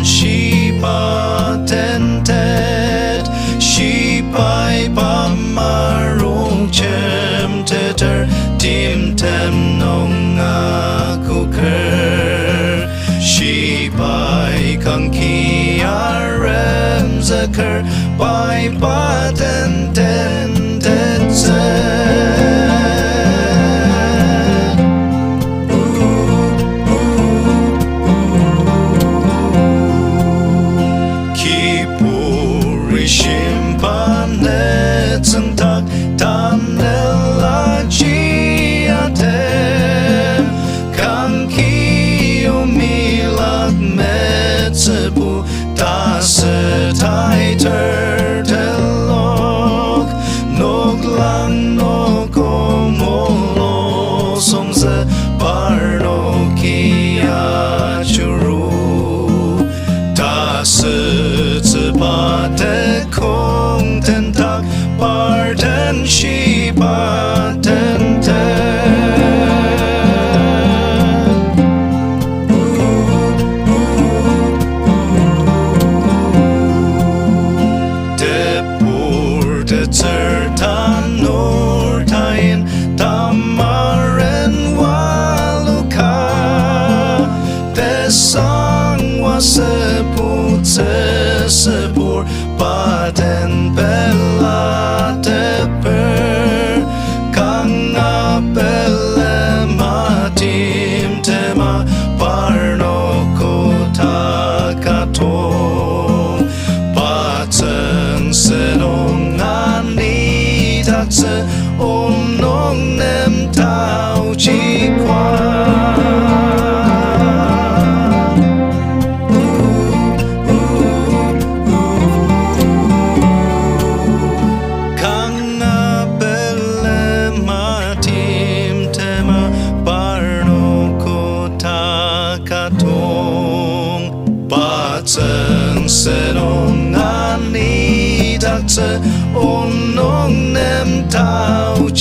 shiba tentet Shibai Pa marok jemteter timtem nung akoker Shibai Kangki Shibai Pa tetsür milak metsübu tasü taiter telok Noklangnok molusongzü parnoki ajuru Tasütsüba tekong tendak shiba Tebur tetsür lanur Tebur baden bella Tebur Kangapele timtem parnoko takatong Bateng senong ani tatsü nong nem tau Bateng senong ani tatsü nong nem tau